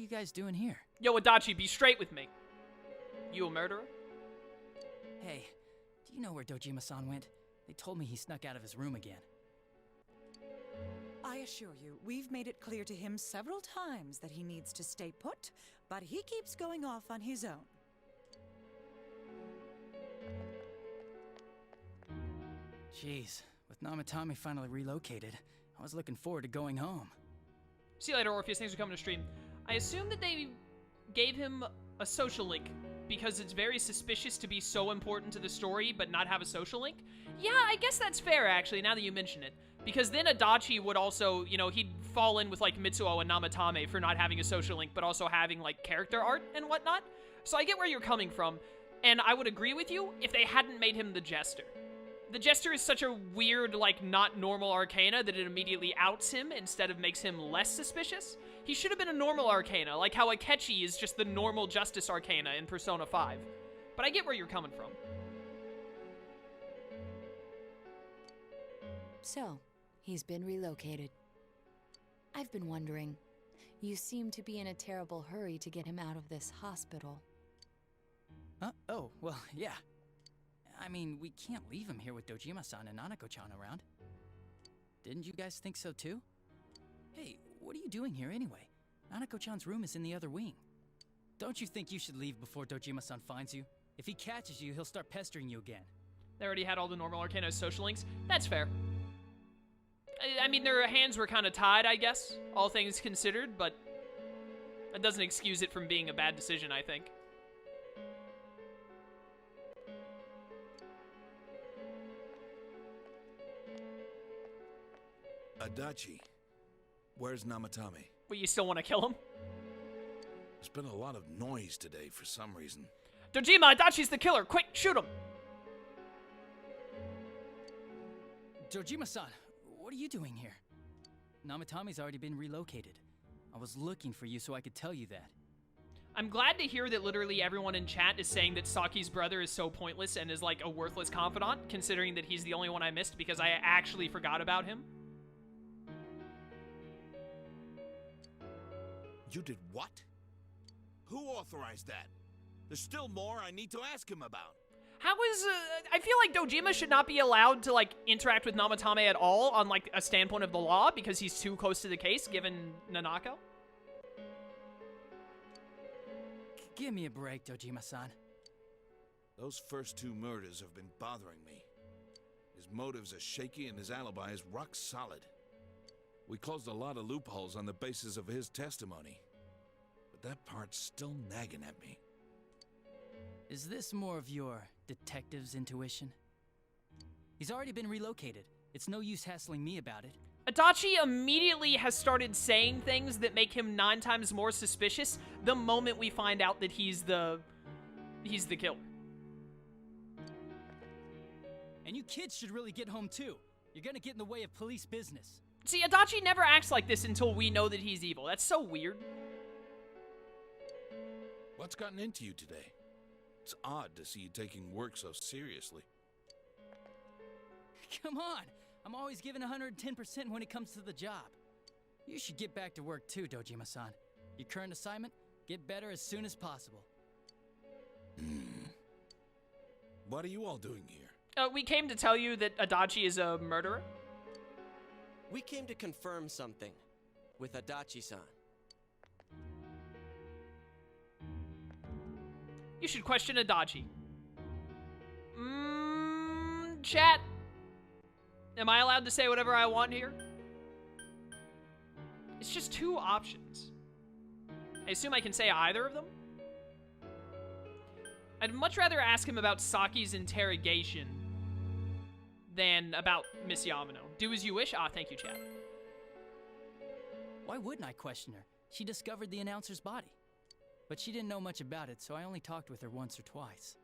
you guys doing here? Yo, Adachi, be straight with me. You a murderer? Hey, do you know where Dojima-san went? They told me he snuck out of his room again. I assure you, we've made it clear to him several times that he needs to stay put, but he keeps going off on his own. Jeez, with Namatame finally relocated, I was looking forward to going home. See you later, Orpheus. Thanks for coming to stream. I assume that they gave him a social link because it's very suspicious to be so important to the story but not have a social link. Yeah, I guess that's fair, actually, now that you mention it. Because then Adachi would also, you know, he'd fall in with, like, Mitsuo and Namatame for not having a social link, but also having, like, character art and whatnot. So I get where you're coming from, and I would agree with you if they hadn't made him the Jester. The Jester is such a weird, like, not normal arcana that it immediately outs him instead of makes him less suspicious. He should have been a normal arcana, like how Akechi is just the normal Justice arcana in Persona 5. But I get where you're coming from. So, he's been relocated. I've been wondering, you seem to be in a terrible hurry to get him out of this hospital. Oh, well, yeah. I mean, we can't leave him here with Dojima-san and Nanako-chan around. Didn't you guys think so too? Hey, what are you doing here anyway? Nanako-chan's room is in the other wing. Don't you think you should leave before Dojima-san finds you? If he catches you, he'll start pestering you again. They already had all the normal arcana social links. That's fair. I mean, their hands were kind of tied, I guess, all things considered, but that doesn't excuse it from being a bad decision, I think. Adachi, where's Namatame? Wait, you still want to kill him? There's been a lot of noise today for some reason. Dojima, Adachi's the killer! Quick, shoot him! Dojima-san, what are you doing here? Namatame's already been relocated. I was looking for you so I could tell you that. I'm glad to hear that literally everyone in chat is saying that Saki's brother is so pointless and is like a worthless confidant, considering that he's the only one I missed because I actually forgot about him. You did what? Who authorized that? There's still more I need to ask him about. How is, I feel like Dojima should not be allowed to, like, interact with Namatame at all on, like, a standpoint of the law because he's too close to the case, given Nanako. Give me a break, Dojima-san. Those first two murders have been bothering me. His motives are shaky and his alibi is rock solid. We closed a lot of loopholes on the basis of his testimony. But that part's still nagging at me. Is this more of your detective's intuition? He's already been relocated. It's no use hassling me about it. Adachi immediately has started saying things that make him 9 times more suspicious the moment we find out that he's the killer. And you kids should really get home too. You're gonna get in the way of police business. See, Adachi never acts like this until we know that he's evil. That's so weird. What's gotten into you today? It's odd to see you taking work so seriously. Come on! I'm always giving 110% when it comes to the job. You should get back to work too, Dojima-san. Your current assignment? Get better as soon as possible. What are you all doing here? We came to tell you that Adachi is a murderer. We came to confirm something with Adachi-san. You should question Adachi. Chat. Am I allowed to say whatever I want here? It's just 2 options. I assume I can say either of them? I'd much rather ask him about Saki's interrogation than about Miss Yamano. Do as you wish. Ah, thank you, chat. Why wouldn't I question her? She discovered the announcer's body. But she didn't know much about it, so I only talked with her once or twice.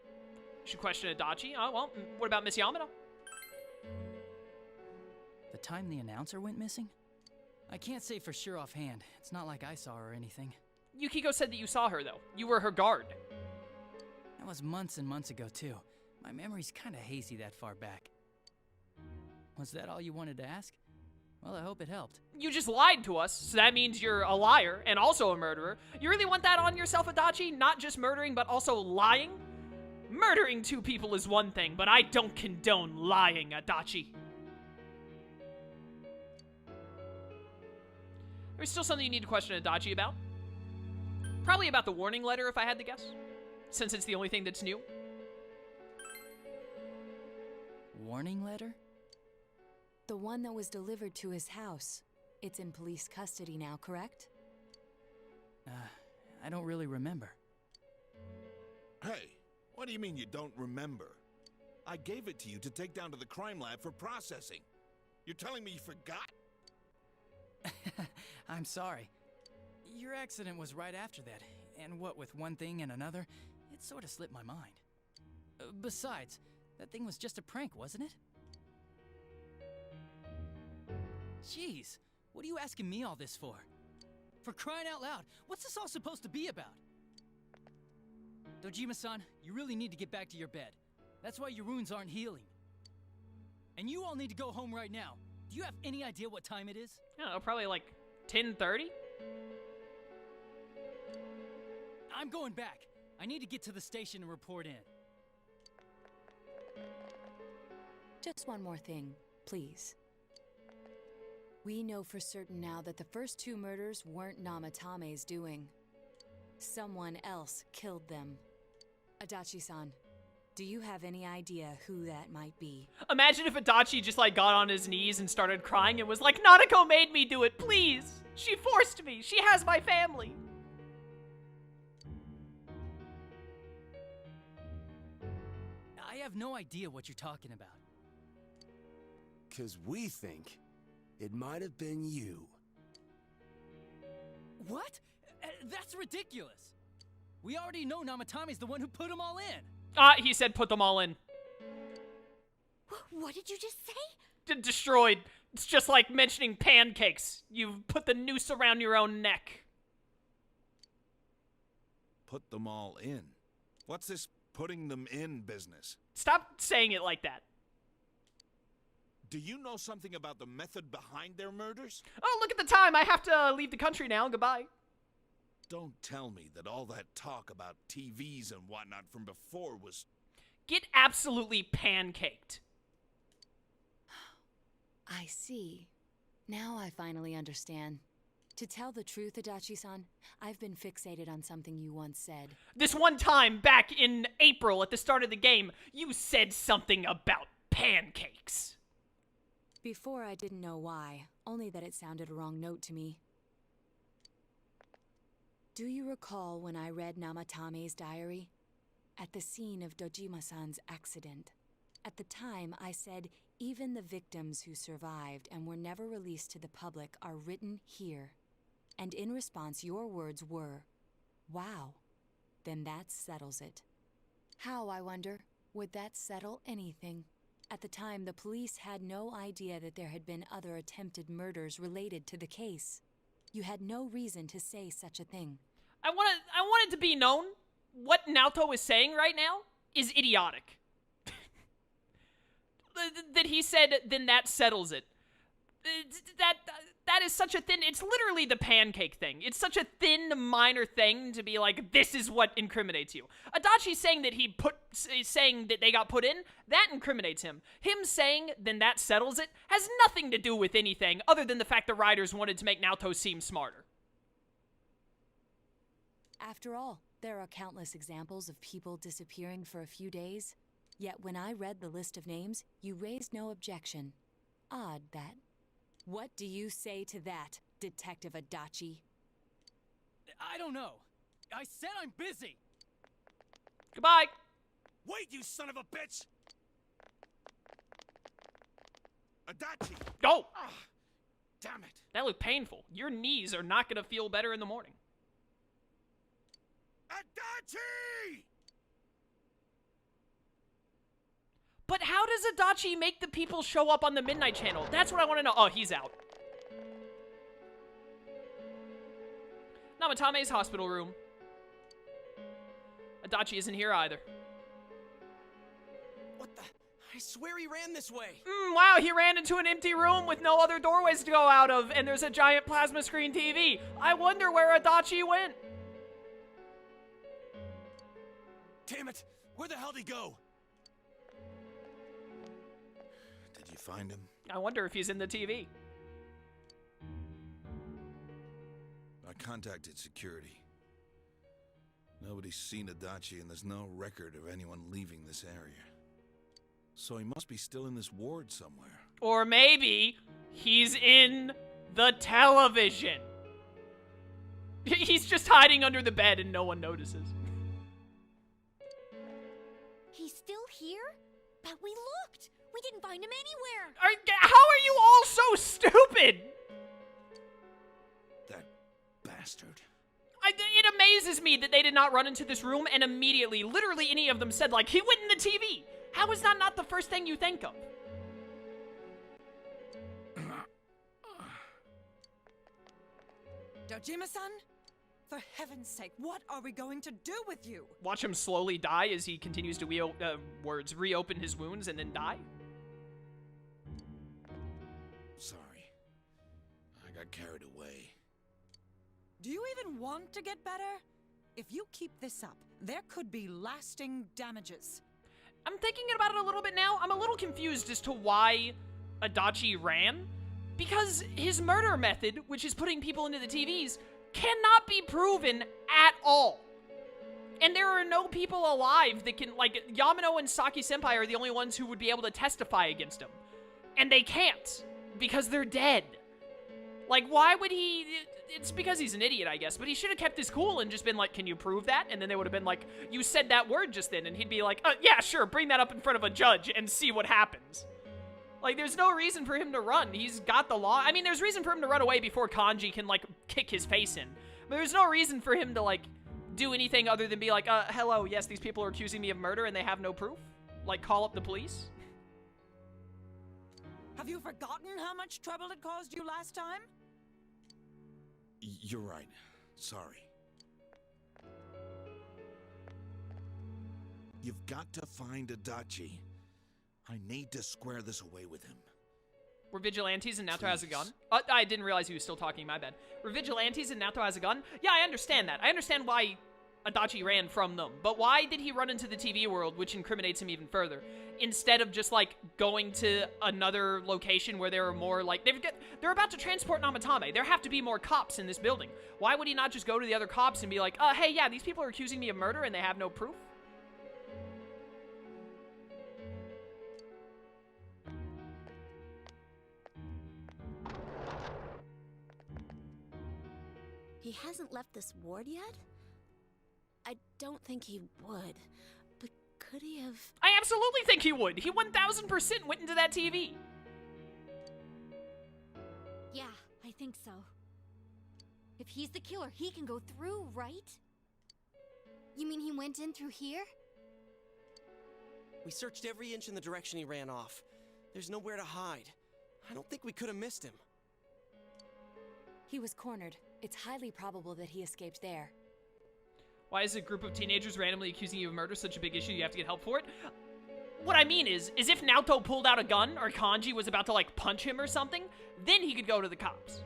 You should question Adachi. Oh, well, what about Miss Yamano? The time the announcer went missing? I can't say for sure offhand. It's not like I saw her or anything. Yukiko said that you saw her, though. You were her guard. That was months and months ago, too. My memory's kinda hazy that far back. Was that all you wanted to ask? Well, I hope it helped. You just lied to us, so that means you're a liar and also a murderer. You really want that on yourself, Adachi? Not just murdering, but also lying? Murdering 2 people is one thing, but I don't condone lying, Adachi. There's still something you need to question Adachi about. Probably about the warning letter, if I had to guess, since it's the only thing that's new. Warning letter? The one that was delivered to his house. It's in police custody now, correct? I don't really remember. Hey, what do you mean you don't remember? I gave it to you to take down to the crime lab for processing. You're telling me you forgot? I'm sorry. Your accident was right after that, and what with one thing and another, it sort of slipped my mind. Besides, that thing was just a prank, wasn't it? Jeez, what are you asking me all this for? For crying out loud, what's this all supposed to be about? Dojima-san, you really need to get back to your bed. That's why your wounds aren't healing. And you all need to go home right now. Do you have any idea what time it is? I don't know, probably like 10:30? I'm going back. I need to get to the station and report in. Just one more thing, please. We know for certain now that the first 2 murders weren't Namatame's doing. Someone else killed them. Adachi-san, do you have any idea who that might be? Imagine if Adachi just like got on his knees and started crying and was like, Nanako made me do it, please! She forced me! She has my family! I have no idea what you're talking about. 'Cause we think it might have been you. What? That's ridiculous. We already know Namatame's the one who put them all in. He said put them all in. What did you just say? Destroyed. It's just like mentioning pancakes. You've put the noose around your own neck. Put them all in. What's this putting them in business? Stop saying it like that. Do you know something about the method behind their murders? Oh, look at the time. I have to leave the country now. Goodbye. Don't tell me that all that talk about TVs and whatnot from before was... Get absolutely pancaked. I see. Now I finally understand. To tell the truth, Adachi-san, I've been fixated on something you once said. This one time back in April at the start of the game, you said something about pancakes. Before I didn't know why, only that it sounded a wrong note to me. Do you recall when I read Namatame's diary? At the scene of Dojima-san's accident. At the time, I said, even the victims who survived and were never released to the public are written here. And in response, your words were, wow, then that settles it. How, I wonder, would that settle anything? At the time, the police had no idea that there had been other attempted murders related to the case. You had no reason to say such a thing. I want it to be known, what Naoto is saying right now is idiotic. That he said, then that settles it. That is such a thin, it's literally the pancake thing. It's such a thin, minor thing to be like, this is what incriminates you. Adachi saying that saying that they got put in, that incriminates him. Him saying, then that settles it, has nothing to do with anything other than the fact the writers wanted to make Naoto seem smarter. After all, there are countless examples of people disappearing for a few days. Yet when I read the list of names, you raised no objection. Odd, that. What do you say to that, Detective Adachi? I don't know. I said I'm busy. Goodbye. Wait, you son of a bitch! Adachi! Go! Ah, damn it! That looked painful. Your knees are not going to feel better in the morning. Adachi! But how does Adachi make the people show up on the Midnight Channel? That's what I want to know. Oh, he's out. Namatame's hospital room. Adachi isn't here either. What the? I swear he ran this way. Wow, he ran into an empty room with no other doorways to go out of, and there's a giant plasma screen TV. I wonder where Adachi went. Damn it! Where the hell did he go? Did you find him? I wonder if he's in the TV. I contacted security. Nobody's seen Adachi, and there's no record of anyone leaving this area. So he must be still in this ward somewhere. Or maybe he's in the television. He's just hiding under the bed and no one notices. He's still here? But we looked. We didn't find him anywhere. How are you all so stupid? That bastard. It amazes me that they did not run into this room and immediately, literally any of them said, like, he went in the TV. How is that not the first thing you think of? Dojima-san? For heaven's sake, what are we going to do with you? Watch him slowly die as he continues to reopen his wounds and then die? Sorry. I got carried away. Do you even want to get better? If you keep this up, there could be lasting damages. I'm thinking about it a little bit now. I'm a little confused as to why Adachi ran. Because his murder method, which is putting people into the TVs, cannot be proven at all. And there are no people alive that can, like, Yamano and Saki-senpai are the only ones who would be able to testify against him. And they can't, because they're dead. Like, why would he... It's because he's an idiot, I guess, but he should have kept his cool and just been like, can you prove that? And then they would have been like, you said that word just then, and he'd be like, yeah, sure, bring that up in front of a judge and see what happens. Like, there's no reason for him to run. He's got the law. I mean, there's reason for him to run away before Kanji can, like, kick his face in. But there's no reason for him to, like, do anything other than be like, hello, yes, these people are accusing me of murder and they have no proof. Like, call up the police. Have you forgotten how much trouble it caused you last time? You're right. Sorry. You've got to find Adachi. I need to square this away with him. We're vigilantes and Naoto has a gun. I didn't realize he was still talking, my bad. We're vigilantes and Naoto has a gun? Yeah, I understand that. I understand why Adachi ran from them. But why did he run into the TV world, which incriminates him even further, instead of just, like, going to another location where there are more, like, they're about to transport Namatame. There have to be more cops in this building. Why would he not just go to the other cops and be like, hey, yeah, these people are accusing me of murder and they have no proof? He hasn't left this ward yet? I don't think he would. But could he have... I absolutely think he would. He 1000% went into that TV. Yeah, I think so. If he's the killer, he can go through, right? You mean he went in through here? We searched every inch in the direction he ran off. There's nowhere to hide. I don't think we could have missed him. He was cornered. It's highly probable that he escaped there. Why is a group of teenagers randomly accusing you of murder such a big issue you have to get help for it? What I mean is if Naoto pulled out a gun or Kanji was about to, like, punch him or something, then he could go to the cops.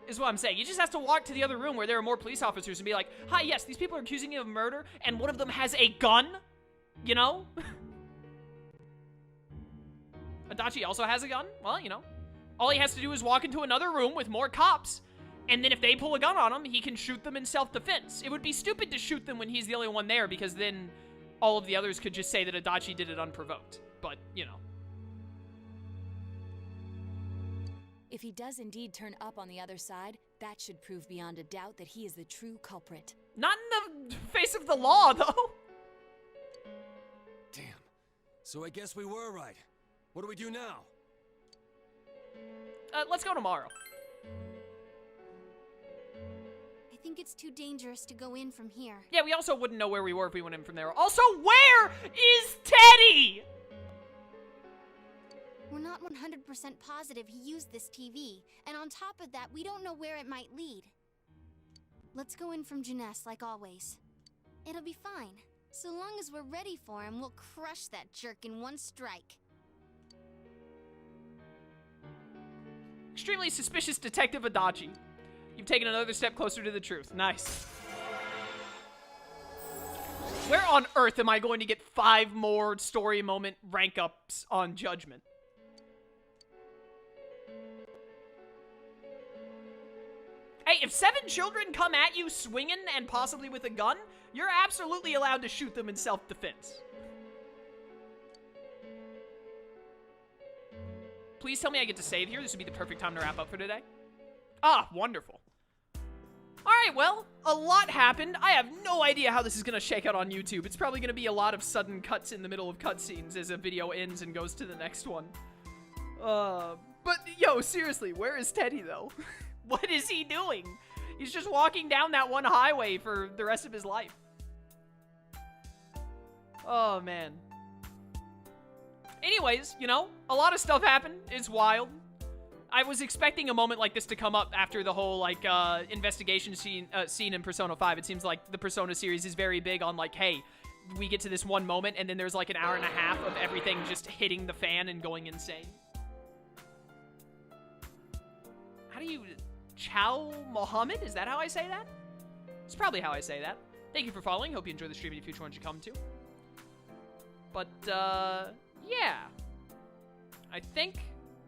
Is what I'm saying. He just has to walk to the other room where there are more police officers and be like, hi, yes, these people are accusing you of murder, and one of them has a gun? You know? Adachi also has a gun? Well, you know. All he has to do is walk into another room with more cops, and then if they pull a gun on him, he can shoot them in self-defense. It would be stupid to shoot them when he's the only one there, because then all of the others could just say that Adachi did it unprovoked. But, you know. If he does indeed turn up on the other side, that should prove beyond a doubt that he is the true culprit. Not in the face of the law, though. Damn. So I guess we were right. What do we do now? Let's go tomorrow. I think it's too dangerous to go in from here. Yeah, we also wouldn't know where we were if we went in from there. Also, where is Teddie? We're not 100% positive he used this TV, and on top of that, we don't know where it might lead. Let's go in from Jeunesse like always. It'll be fine. So long as we're ready for him, we'll crush that jerk in one strike. Extremely suspicious Detective Adachi. You've taken another step closer to the truth. Nice. Where on earth am I going to get 5 more story moment rank ups on Judgment? Hey, if 7 children come at you swinging and possibly with a gun, you're absolutely allowed to shoot them in self-defense. Please tell me I get to save here. This would be the perfect time to wrap up for today. Ah, wonderful. Alright, well, a lot happened. I have no idea how this is going to shake out on YouTube. It's probably going to be a lot of sudden cuts in the middle of cutscenes as a video ends and goes to the next one. But, yo, seriously, where is Teddie, though? What is he doing? He's just walking down that one highway for the rest of his life. Oh, man. Anyways, you know, a lot of stuff happened. It's wild. I was expecting a moment like this to come up after the whole, like, investigation scene in Persona 5. It seems like the Persona series is very big on, like, hey, we get to this one moment, and then there's, like, an hour and a half of everything just hitting the fan and going insane. How do you... Chow Mohammed? Is that how I say that? It's probably how I say that. Thank you for following. Hope you enjoy the stream any future ones you come to. But, yeah. I think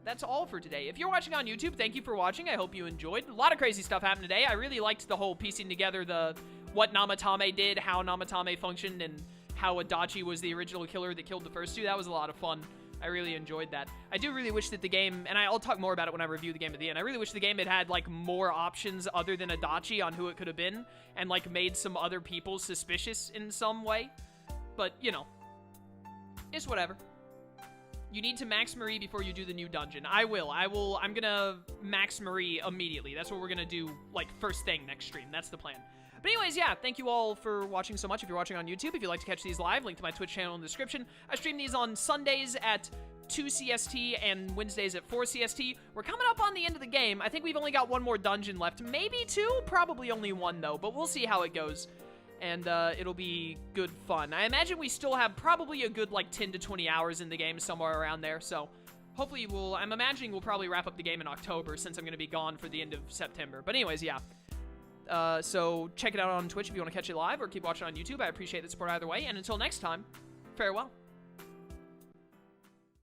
that's all for today. If you're watching on YouTube, thank you for watching. I hope you enjoyed. A lot of crazy stuff happened today. I really liked the whole piecing together what Namatame did, how Namatame functioned, and how Adachi was the original killer that killed the first 2. That was a lot of fun. I really enjoyed that. I do really wish that the game, and I'll talk more about it when I review the game at the end, I really wish the game had like, more options other than Adachi on who it could have been, and, like, made some other people suspicious in some way. But, you know, it's whatever. You need to max Marie before you do the new dungeon. I'm gonna max Marie immediately. That's what we're gonna do, like, first thing next stream. That's the plan. But anyways, yeah, thank you all for watching so much. If you're watching on YouTube, if you'd like to catch these live, link to my Twitch channel in the description. I stream these on Sundays at 2 CST and Wednesdays at 4 CST. We're coming up on the end of the game. I think we've only got 1 more dungeon left. Maybe 2? Probably only 1, though. But we'll see how it goes. And it'll be good fun. I imagine we still have probably a good, like, 10 to 20 hours in the game, somewhere around there. So hopefully I'm imagining we'll probably wrap up the game in October, since I'm going to be gone for the end of September. But anyways, yeah. So check it out on Twitch if you want to catch it live, or keep watching on YouTube. I appreciate the support either way. And until next time, farewell.